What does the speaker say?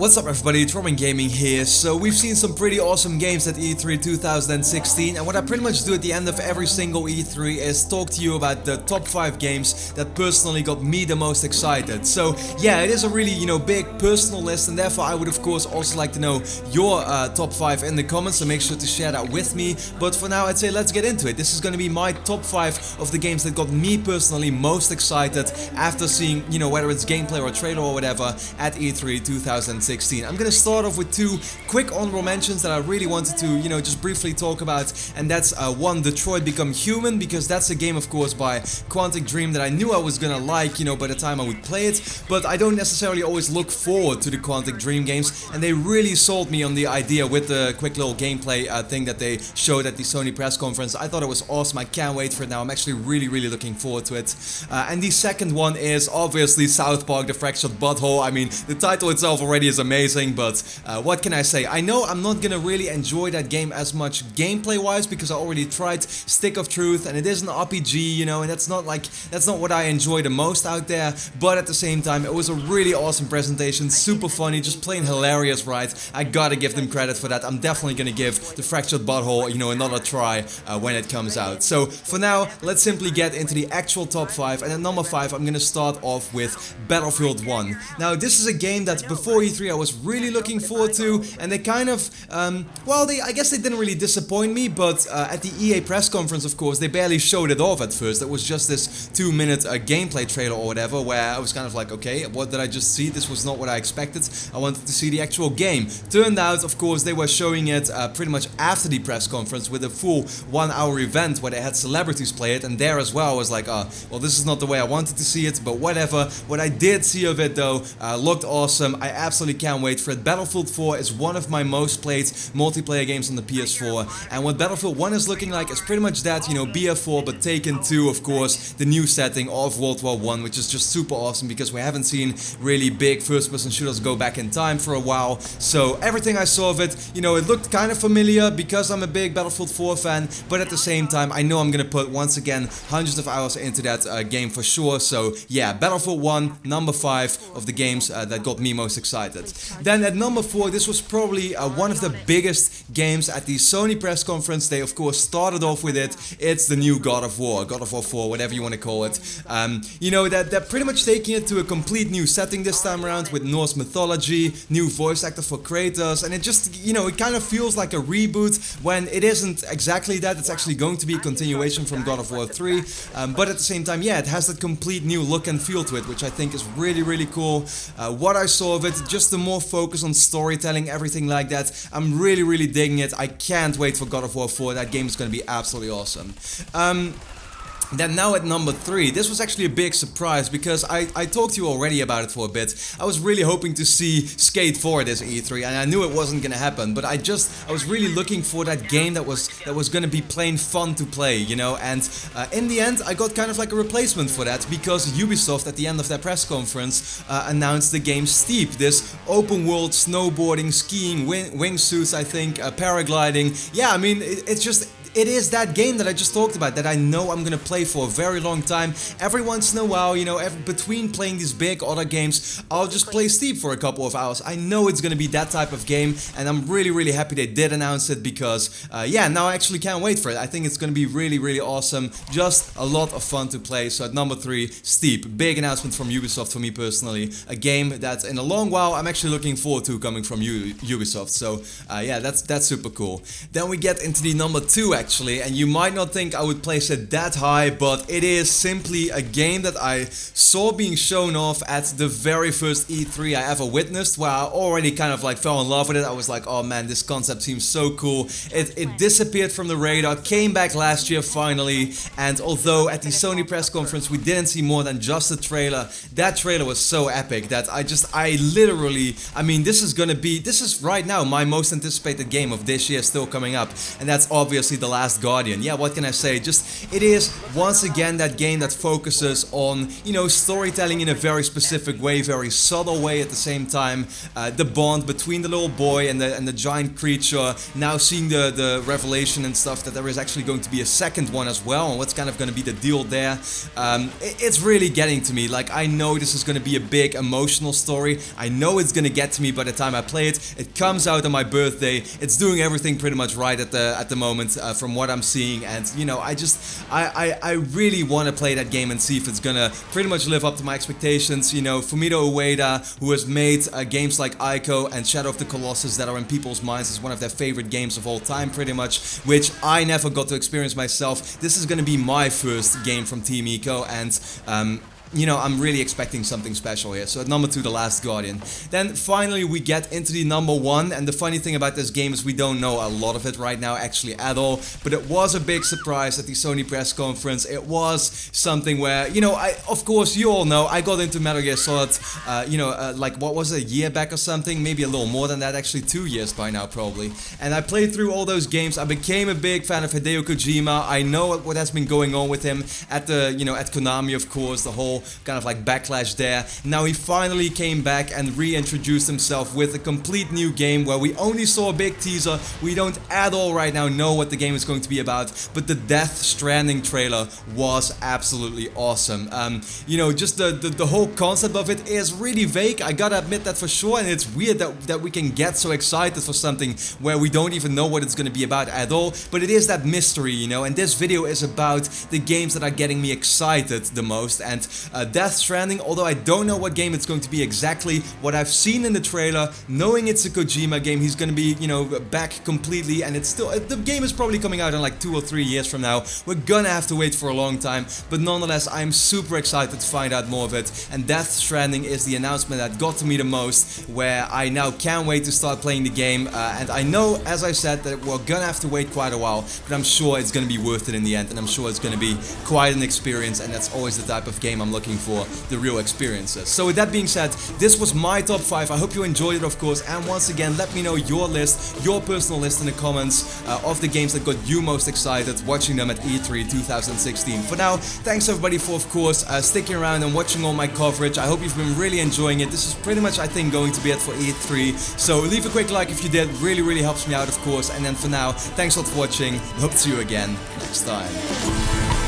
What's up everybody, it's Robin Gaming here. So we've seen some pretty awesome games at E3 2016, and what I pretty much do at the end of every single E3 is talk to you about the top 5 games that personally got me the most excited. So yeah, it is a really, big personal list, and therefore I would of course also like to know your top 5 in the comments, so make sure to share that with me. But for now I'd say let's get into it. This is going to be my top 5 of the games that got me personally most excited after seeing, whether it's gameplay or trailer or whatever at E3 2016. I'm gonna start off with 2 quick honorable mentions that I really wanted to, just briefly talk about, and that's one, Detroit Become Human, because that's a game of course by Quantic Dream that I knew I was gonna like, by the time I would play it, but I don't necessarily always look forward to the Quantic Dream games, and they really sold me on the idea with the quick little gameplay thing that they showed at the Sony press conference. I thought it was awesome. I can't wait for it now. I'm actually really looking forward to it. And the second one is obviously South Park: The Fractured Butthole. I mean, the title itself already is amazing, but what can I say? I know I'm not gonna really enjoy that game as much gameplay wise because I already tried Stick of Truth and it is an RPG, and that's not what I enjoy the most out there, but at the same time it was a really awesome presentation, super funny, just plain hilarious, right? I gotta give them credit for that. I'm definitely gonna give The Fractured Butthole, another try when it comes out. So for now, let's simply get into the actual top 5, and at number 5 I'm gonna start off with Battlefield 1. Now this is a game that before E3 I was really looking forward to, and they kind of, I guess they didn't really disappoint me, but at the EA press conference, of course, they barely showed it off at first. It was just this 2-minute gameplay trailer or whatever, where I was kind of like, okay, what did I just see? This was not what I expected. I wanted to see the actual game. Turned out, of course, they were showing it pretty much after the press conference with a full 1-hour event where they had celebrities play it, and there as well I was like, well, this is not the way I wanted to see it, but whatever. What I did see of it though looked awesome. I absolutely can't wait for it. Battlefield 4 is one of my most played multiplayer games on the PS4, and what Battlefield 1 is looking like is pretty much that, BF4 but taken to, of course, the new setting of World War I, which is just super awesome because we haven't seen really big first-person shooters go back in time for a while. So everything I saw of it, it looked kind of familiar because I'm a big Battlefield 4 fan, but at the same time I know I'm gonna put, once again, hundreds of hours into that game for sure. So yeah, Battlefield 1, number 5 of the games that got me most excited. Then at number 4, this was probably one of the biggest games at the Sony press conference. They of course started off with it. It's the new God of War 4, whatever you want to call it. They're pretty much taking it to a complete new setting this time around with Norse mythology, new voice actor for Kratos, and it just, it kind of feels like a reboot when it isn't exactly that. It's actually going to be a continuation from God of War 3, but at the same time, yeah, it has that complete new look and feel to it, which I think is really cool. What I saw of it, just the more focus on storytelling, everything like that, I'm really digging it. I can't wait for God of War 4. That game is going to be absolutely awesome. Then now at number 3, this was actually a big surprise because I talked to you already about it for a bit. I was really hoping to see Skate 4 this E3, and I knew it wasn't gonna happen, but I was really looking for that game that was gonna be plain fun to play, and in the end I got kind of like a replacement for that because Ubisoft at the end of their press conference announced the game Steep, this open world snowboarding, skiing, wingsuits, I think, paragliding. Yeah, I mean, it is that game that I just talked about that I know I'm gonna play for a very long time. Every once in a while, between playing these big other games, I'll just play Steep for a couple of hours. I know it's gonna be that type of game, and I'm really happy they did announce it because, yeah, now I actually can't wait for it. I think it's gonna be really awesome. Just a lot of fun to play. So at number 3, Steep. Big announcement from Ubisoft for me personally. A game that in a long while I'm actually looking forward to coming from Ubisoft. So, yeah, that's super cool. Then we get into the number 2 actually, and you might not think I would place it that high, but it is simply a game that I saw being shown off at the very first E3 I ever witnessed, where I already kind of like fell in love with it. I was like, oh man, this concept seems so cool. It disappeared from the radar, came back last year finally, and although at the Sony press conference we didn't see more than just a trailer, that trailer was so epic that I literally, I mean, this is right now my most anticipated game of this year still coming up, and that's obviously The Last Guardian. Yeah, what can I say? Just, it is once again that game that focuses on, you know, storytelling in a very specific way, very subtle way at the same time. The bond between the little boy and the giant creature. Now seeing the revelation and stuff that there is actually going to be a second one as well, and what's kind of going to be the deal there. It's really getting to me. Like, I know this is going to be a big emotional story. I know it's going to get to me by the time I play it. It comes out on my birthday. It's doing everything pretty much right at the moment from what I'm seeing, and you know, I really want to play that game and see if it's gonna pretty much live up to my expectations. You know, Fumito Ueda, who has made games like Ico and Shadow of the Colossus that are in people's minds as one of their favorite games of all time pretty much, which I never got to experience myself. This is gonna be my first game from Team Ico, and you know, I'm really expecting something special here. So at number 2, The Last Guardian. Then finally we get into the number 1, and the funny thing about this game is we don't know a lot of it right now actually at all, but it was a big surprise at the Sony press conference. It was something where, you know, of course you all know, I got into Metal Gear Solid, like what was it, a year back or something, maybe a little more than that, actually 2 years by now probably. And I played through all those games. I became a big fan of Hideo Kojima. I know what has been going on with him at the, you know, at Konami, of course, the whole kind of like backlash there. Now he finally came back and reintroduced himself with a complete new game where we only saw a big teaser. We don't at all right now know what the game is going to be about, but the Death Stranding trailer was absolutely awesome. You know, just the whole concept of it is really vague, I gotta admit that for sure, and it's weird that we can get so excited for something where we don't even know what it's gonna be about at all, but it is that mystery, you know, and this video is about the games that are getting me excited the most, and Death Stranding, although I don't know what game it's going to be exactly, what I've seen in the trailer, knowing it's a Kojima game, he's gonna be, you know, back completely, and it's still, the game is probably coming out in like 2 or 3 years from now. We're gonna have to wait for a long time, but nonetheless, I'm super excited to find out more of it, and Death Stranding is the announcement that got to me the most, where I now can't wait to start playing the game, and I know, as I said, that we're gonna have to wait quite a while, but I'm sure it's gonna be worth it in the end, and I'm sure it's gonna be quite an experience, and that's always the type of game I'm looking for, the real experiences. So with that being said, this was my top 5. I hope you enjoyed it, of course, and once again, let me know your list, your personal list in the comments of the games that got you most excited watching them at E3 2016. For now, thanks everybody for, of course, sticking around and watching all my coverage. I hope you've been really enjoying it. This is pretty much, I think, going to be it for E3. So leave a quick like if you did. Really helps me out, of course. And then for now, thanks a lot for watching. Hope to see you again next time.